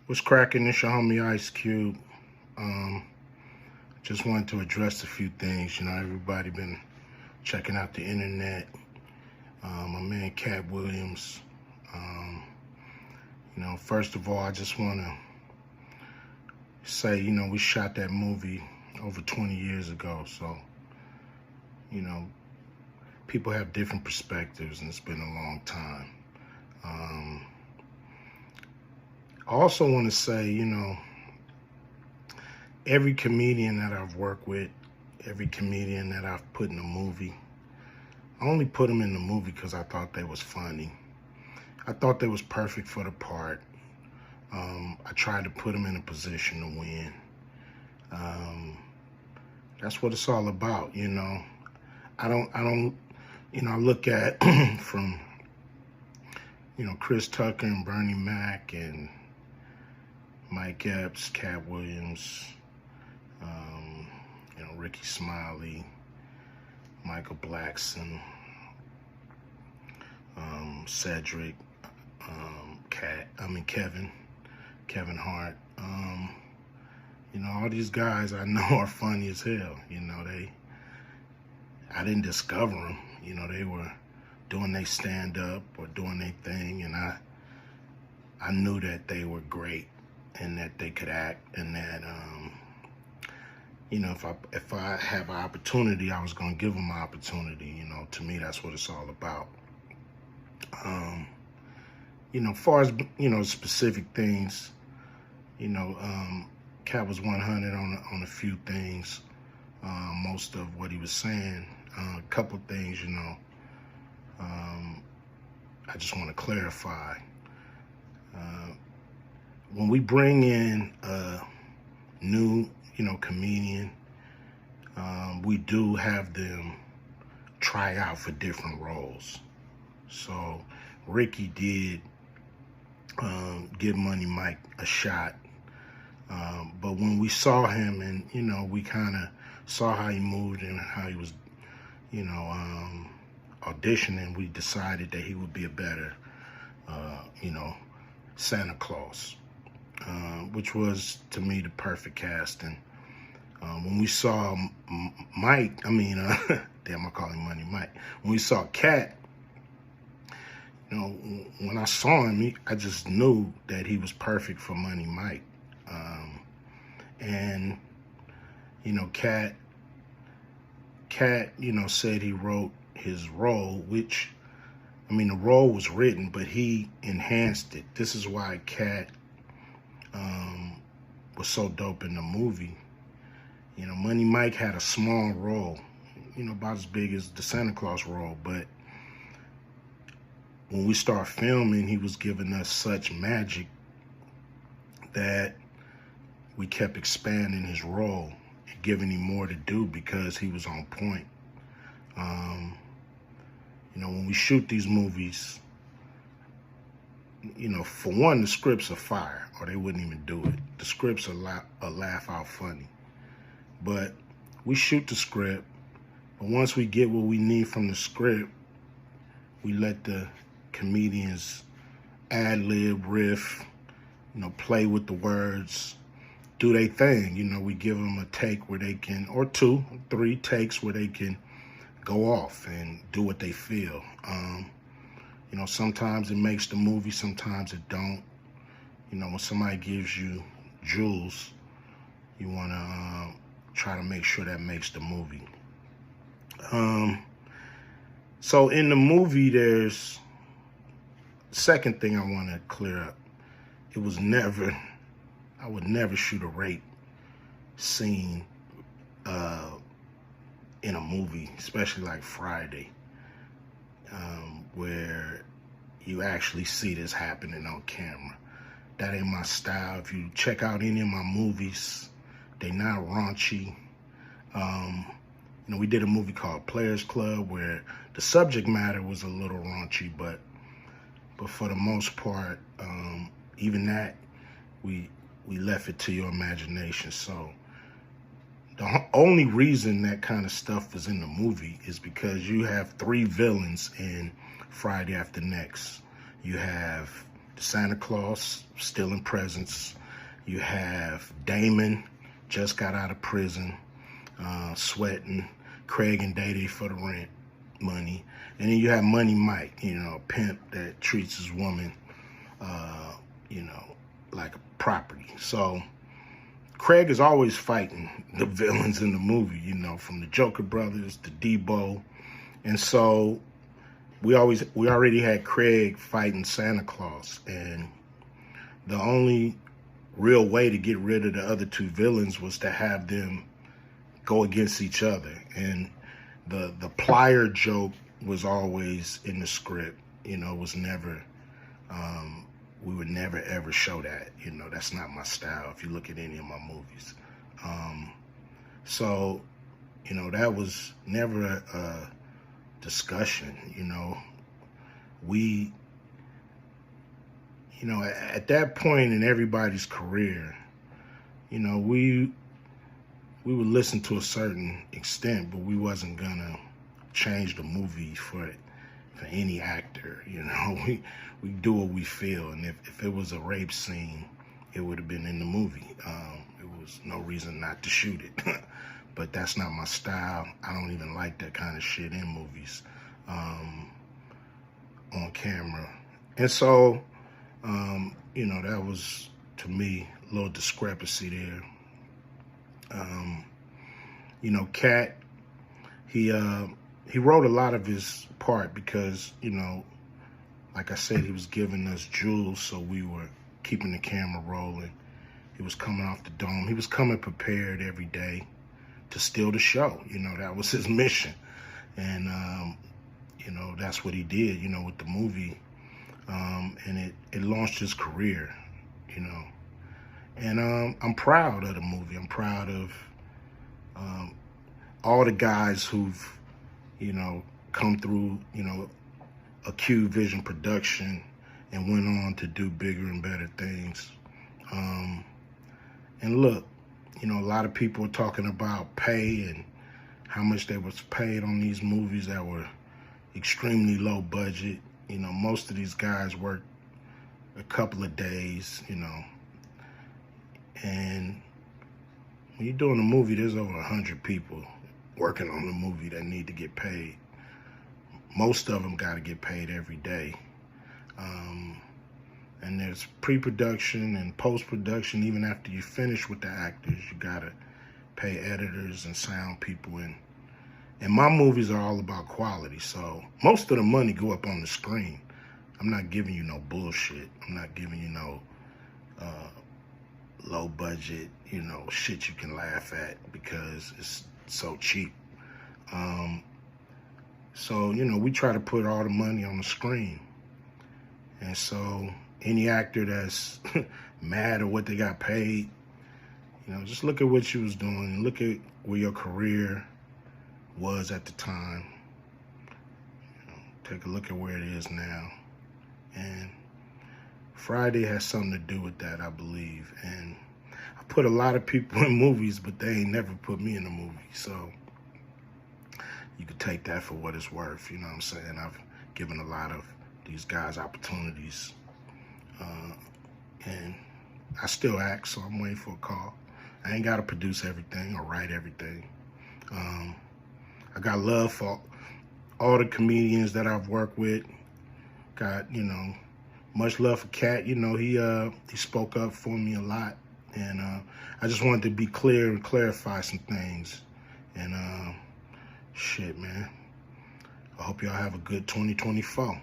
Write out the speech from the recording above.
What's cracking? It's your homie Ice Cube. Um, just wanted to address a few things. Everybody been checking out the internet. My man Katt Williams. Um, first of all, I just want to say, we shot that movie over 20 years ago. So, you know, people have different perspectives, and it's been a long time. I also want to say, every comedian that I've worked with, every comedian that I've put in a movie, I only put them in the movie because I thought they was funny. I thought they was perfect for the part. I tried to put them in a position to win. That's what it's all about, I look at from, Chris Tucker and Bernie Mac and Mike Epps, Katt Williams, Ricky Smiley, Michael Blackson, Cedric, Kevin Hart. All these guys I know are funny as hell. I didn't discover them. They were doing their stand-up or doing their thing, and I knew that they were great and that they could act, and that if I have an opportunity, I was gonna give them an opportunity. To me, that's what it's all about. Far as specific things, Katt was 100 on a few things. Most of what he was saying, a couple things, I just want to clarify. When we bring in a new, comedian, we do have them try out for different roles. So Ricky did give Money Mike a shot. But when we saw him and, we kind of saw how he moved and how he was, auditioning, we decided that he would be a better, Santa Claus, which was, to me, the perfect casting. When we saw Mike, damn, I call him Money Mike. When we saw Katt, when I saw him, I just knew that he was perfect for Money Mike. And, Katt, said he wrote his role, which, the role was written, but he enhanced it. This is why Katt was so dope in the movie. Money Mike had a small role, about as big as the Santa Claus role, but when we start filming, he was giving us such magic that we kept expanding his role and giving him more to do because he was on point. When we shoot these movies, for one, the scripts are fire, or they wouldn't even do it. The scripts are laugh out funny. But we shoot the script, but once we get what we need from the script, we let the comedians ad-lib, riff, play with the words, do their thing. We give them a take where they can, or 2, 3 takes where they can go off and do what they feel. Sometimes it makes the movie, sometimes it don't. When somebody gives you jewels, you want to try to make sure that makes the movie. So in the movie, there's second thing I want to clear up. I would never shoot a rape scene in a movie, especially like Friday, where you actually see this happening on camera. That ain't my style. If you check out any of my movies, they not raunchy. We did a movie called Players Club where the subject matter was a little raunchy, but for the most part, even that, we left it to your imagination. So the only reason that kind of stuff was in the movie is because you have 3 villains in Friday After Next. You have the Santa Claus stealing presents. You have Damon, just got out of prison, sweating. Craig and Day for the rent money. And then you have Money Mike, a pimp that treats his woman, like a property. So Craig is always fighting the villains in the movie, from the Joker brothers to Debo. And so we already had Craig fighting Santa Claus. And the only real way to get rid of the other two villains was to have them go against each other. And the plier joke was always in the script. It was never, we would never ever show that. That's not my style if you look at any of my movies. So, that was never a discussion. We, at that point in everybody's career, we would listen to a certain extent, but we wasn't gonna change the movie for any actor. We do what we feel, and if it was a rape scene, it would have been in the movie. It was no reason not to shoot it. But that's not my style. I don't even like that kind of shit in movies, on camera. And so, that was, to me, a little discrepancy there. Katt, he wrote a lot of his part because, like I said, he was giving us jewels, so we were keeping the camera rolling. He was coming off the dome. He was coming prepared every day to steal the show. That was his mission. And, that's what he did, with the movie. And it launched his career, And I'm proud of the movie. I'm proud of all the guys who've, come through, a Q Vision production and went on to do bigger and better things. And look, a lot of people are talking about pay and how much they was paid on these movies that were extremely low budget. Most of these guys worked a couple of days, and when you're doing a movie, there's over 100 people working on the movie that need to get paid. Most of them got to get paid every day. And there's pre-production and post-production. Even after you finish with the actors, you got to pay editors and sound people. And my movies are all about quality, so most of the money go up on the screen. I'm not giving you no bullshit. I'm not giving you no low budget, shit you can laugh at because it's so cheap. So, we try to put all the money on the screen. And so any actor that's mad at what they got paid, just look at what you was doing. Look at where your career was at the time. Take a look at where it is now. And Friday has something to do with that, I believe. And I put a lot of people in movies, but they ain't never put me in a movie. So you could take that for what it's worth. You know what I'm saying? I've given a lot of these guys opportunities. And I still act, so I'm waiting for a call. I ain't got to produce everything or write everything. I got love for all the comedians that I've worked with. Got, much love for Katt. He spoke up for me a lot. And I just wanted to be clear and clarify some things. And shit, man. I hope y'all have a good 2024.